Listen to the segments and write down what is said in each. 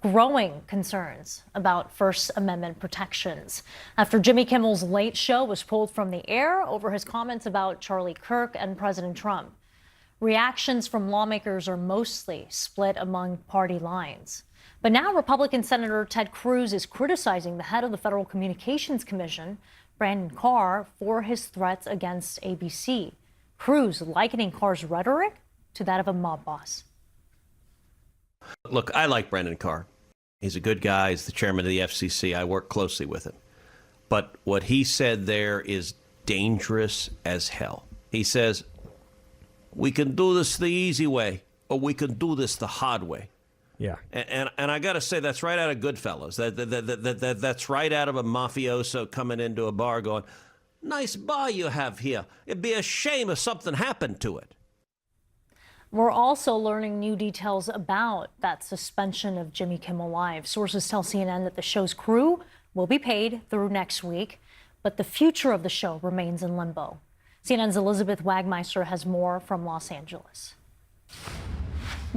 growing concerns about First Amendment protections after Jimmy Kimmel's Late Show was pulled from the air over his comments about Charlie Kirk and President Trump. Reactions from lawmakers are mostly split among party lines. But now Republican Senator Ted Cruz is criticizing the head of the Federal Communications Commission, Brandon Carr, for his threats against ABC. Cruz likening Carr's rhetoric to that of a mob boss. Look, I like Brandon Carr. He's a good guy. He's the chairman of the FCC. I work closely with him. But what he said there is dangerous as hell. He says, we can do this the easy way, or we can do this the hard way. Yeah. And I got to say, that's right out of Goodfellas. That's right out of a mafioso coming into a bar going, nice bar you have here. It'd be a shame if something happened to it. We're also learning new details about that suspension of Jimmy Kimmel Live. Sources tell CNN that the show's crew will be paid through next week, but the future of the show remains in limbo. CNN's Elizabeth Wagmeister has more from Los Angeles.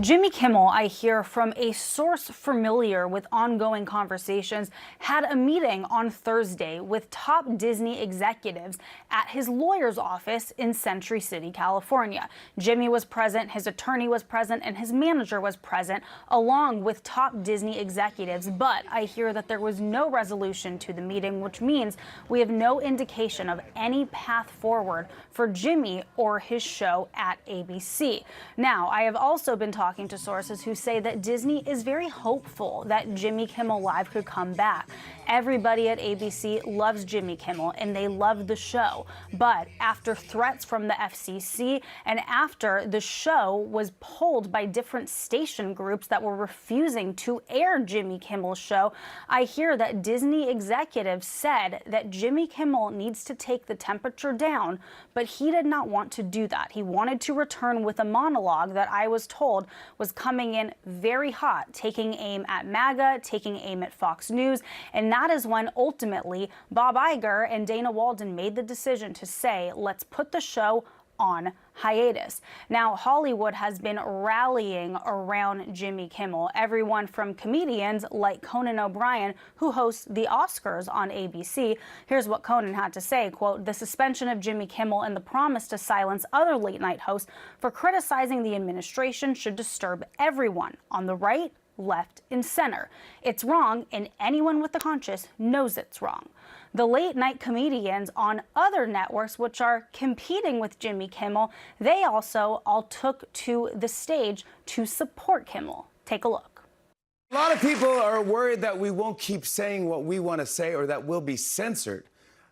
Jimmy Kimmel, I hear from a source familiar with ongoing conversations, had a meeting on Thursday with top Disney executives at his lawyer's office in Century City, California. Jimmy was present, his attorney was present, and his manager was present, along with top Disney executives. But I hear that there was no resolution to the meeting, which means we have no indication of any path forward for Jimmy or his show at ABC. Now, I have also been talking to sources who say that Disney is very hopeful that Jimmy Kimmel Live could come back. Everybody at ABC loves Jimmy Kimmel and they love the show. But after threats from the FCC and after the show was pulled by different station groups that were refusing to air Jimmy Kimmel's show, I hear that Disney executives said that Jimmy Kimmel needs to take the temperature down, but he did not want to do that. He wanted to return with a monologue that I was told was coming in very hot, taking aim at MAGA, taking aim at Fox News, and that is when ultimately Bob Iger and Dana Walden made the decision to say, let's put the show on hiatus. Now, Hollywood has been rallying around Jimmy Kimmel. Everyone from comedians like Conan O'Brien, who hosts the Oscars on ABC. Here's what Conan had to say, quote, "The suspension of Jimmy Kimmel and the promise to silence other late-night hosts for criticizing the administration should disturb everyone on the right, left, and center. It's wrong, and anyone with a conscience knows it's wrong." The late-night comedians on other networks, which are competing with Jimmy Kimmel, they also all took to the stage to support Kimmel. Take a look. A lot of people are worried that we won't keep saying what we want to say or that we'll be censored.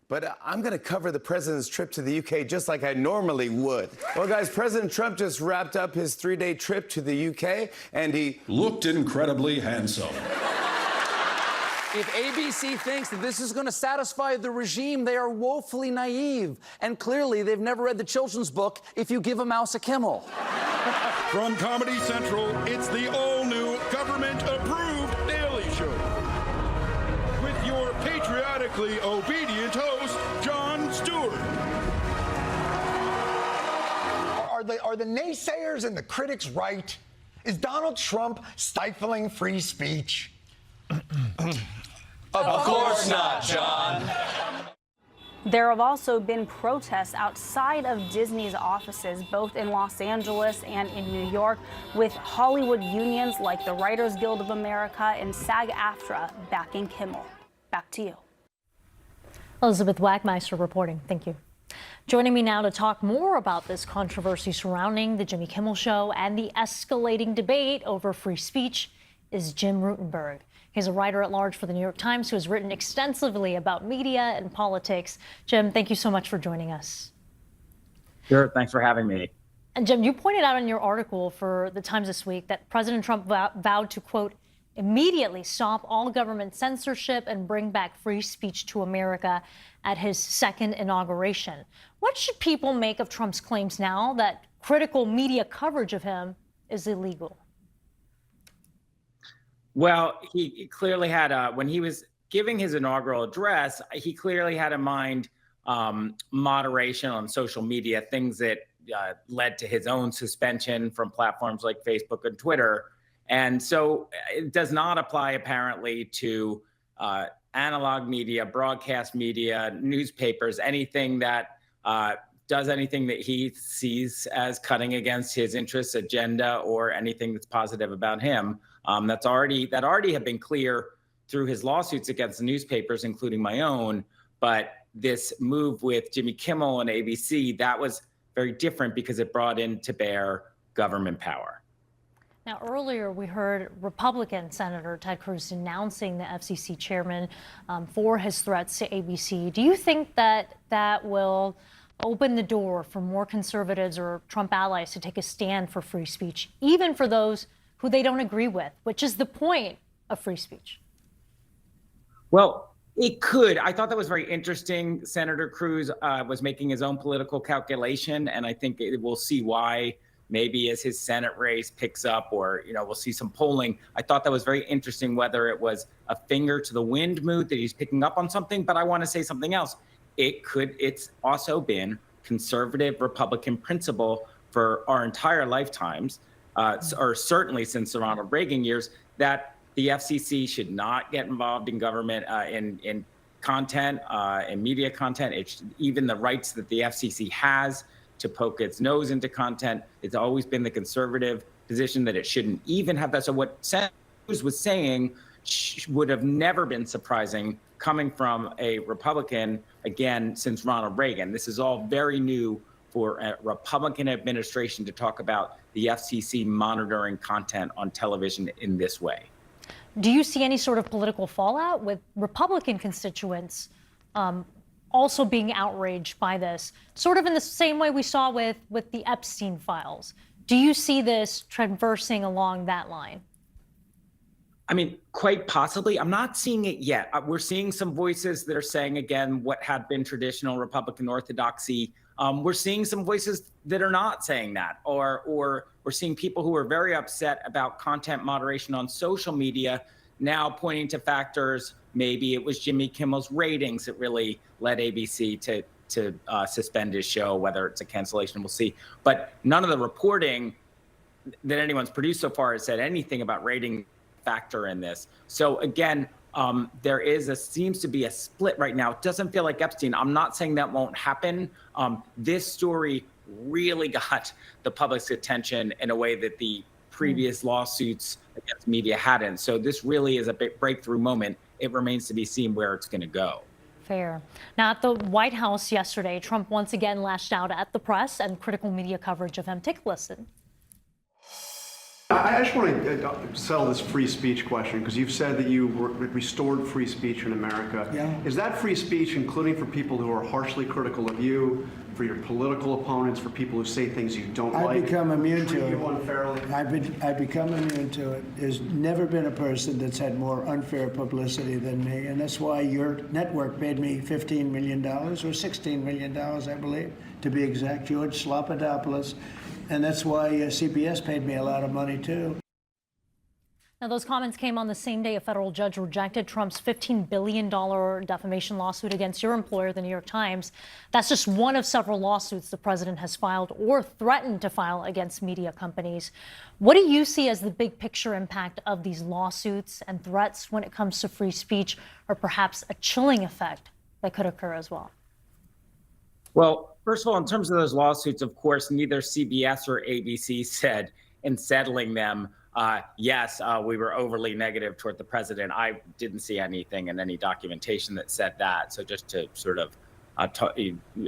But I'm going to cover the president's trip to the UK just like I normally would. Well, guys, President Trump just wrapped up his 3-day trip to the UK, and he looked incredibly handsome. If ABC thinks that this is going to satisfy the regime, they are woefully naive. And clearly, they've never read the children's book, If You Give a Mouse a Kimmel. From Comedy Central, it's the all-new government-approved Daily Show. With your patriotically obedient host, Jon Stewart. Are the naysayers and the critics right? Is Donald Trump stifling free speech? Of course not, John. There have also been protests outside of Disney's offices, both in Los Angeles and in New York, with Hollywood unions like the Writers Guild of America and SAG-AFTRA backing Kimmel. Back to you. Elizabeth Wagmeister reporting. Thank you. Joining me now to talk more about this controversy surrounding the Jimmy Kimmel Show and the escalating debate over free speech is Jim Rutenberg. He's a writer at large for the New York Times who has written extensively about media and politics. Jim, thank you so much for joining us. Sure, thanks for having me. And Jim, you pointed out in your article for the Times this week that President Trump vowed to, quote, immediately stop all government censorship and bring back free speech to America at his second inauguration. What should people make of Trump's claims now that critical media coverage of him is illegal? Well, he clearly had when he was giving his inaugural address, he clearly had in mind moderation on social media, things that led to his own suspension from platforms like Facebook and Twitter. And so it does not apply apparently to analog media, broadcast media, newspapers, anything that does anything that he sees as cutting against his interests, agenda, or anything that's positive about him. That already have been clear through his lawsuits against the newspapers, including my own. But this move with Jimmy Kimmel and ABC, that was very different because it brought to bear government power. Now, earlier we heard Republican Senator Ted Cruz denouncing the FCC chairman for his threats to ABC. Do you think that that will open the door for more conservatives or Trump allies to take a stand for free speech, even for those who they don't agree with, which is the point of free speech? Well, it could. I thought that was very interesting. Senator Cruz was making his own political calculation, and I think we'll see why. Maybe as his Senate race picks up, or we'll see some polling. I thought that was very interesting, whether it was a finger to the wind mood that he's picking up on something. But I want to say something else. It's also been conservative Republican principle for our entire lifetimes, or certainly since the Ronald Reagan years, that the FCC should not get involved in government, in content, in media content. Even the rights that the FCC has to poke its nose into content. It's always been the conservative position that it shouldn't even have that. So what Senator Cruz was saying would have never been surprising coming from a Republican, again, since Ronald Reagan. This is all very new for a Republican administration to talk about the FCC monitoring content on television in this way. Do you see any sort of political fallout with Republican constituents also being outraged by this, sort of in the same way we saw with the Epstein files? Do you see this traversing along that line? I mean, quite possibly. I'm not seeing it yet. We're seeing some voices that are saying, again, what had been traditional Republican orthodoxy. We're seeing some voices that are not saying that, or we're seeing people who are very upset about content moderation on social media now pointing to factors. Maybe it was Jimmy Kimmel's ratings that really led ABC to suspend his show, whether it's a cancellation, we'll see. But none of the reporting that anyone's produced so far has said anything about rating factor in this. So again, there seems to be a split right now. It doesn't feel like Epstein. I'm not saying that won't happen. This story really got the public's attention in a way that the previous lawsuits against media hadn't. So this really is a big breakthrough moment. It remains to be seen where it's going to go. Fair. Now, at the White House yesterday, Trump once again lashed out at the press and critical media coverage of him. Take a listen. I just want to settle this free speech question, because you've said that you restored free speech in America. Yeah. Is that free speech including for people who are harshly critical of you, for your political opponents, for people who say things you don't like? I've become immune to it. Unfairly? I've become immune to it. There's never been a person that's had more unfair publicity than me, and that's why your network paid me $15 million, or $16 million, I believe, to be exact, George Slopadopoulos. And that's why CBS paid me a lot of money, too. Now, those comments came on the same day a federal judge rejected Trump's $15 billion defamation lawsuit against your employer, the New York Times. That's just one of several lawsuits the president has filed or threatened to file against media companies. What do you see as the big picture impact of these lawsuits and threats when it comes to free speech, or perhaps a chilling effect that could occur as well? Well, first of all, in terms of those lawsuits, of course, neither CBS or ABC said in settling them, yes, we were overly negative toward the president. I didn't see anything in any documentation that said that. So just to sort of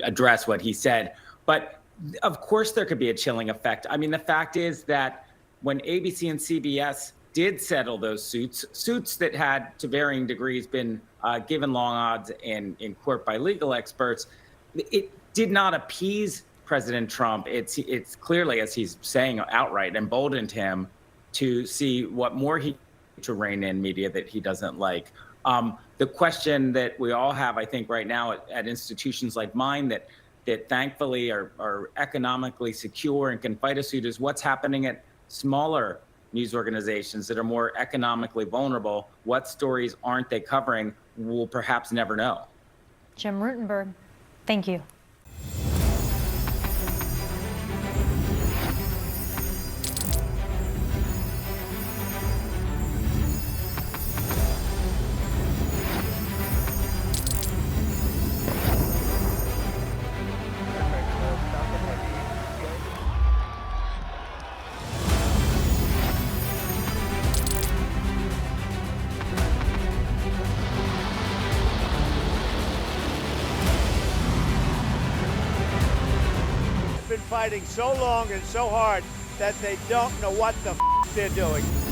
address what he said. But of course, there could be a chilling effect. I mean, the fact is that when ABC and CBS did settle those suits that had to varying degrees been given long odds in court by legal experts, it did not appease President Trump. It's clearly, as he's saying outright, emboldened him to see what more he to rein in media that he doesn't like. The question that we all have, I think, right now at institutions like mine that thankfully are economically secure and can fight a suit is what's happening at smaller news organizations that are more economically vulnerable. What stories aren't they covering? We'll perhaps never know. Jim Rutenberg, thank you. fighting so long and so hard that they don't know what the they're doing.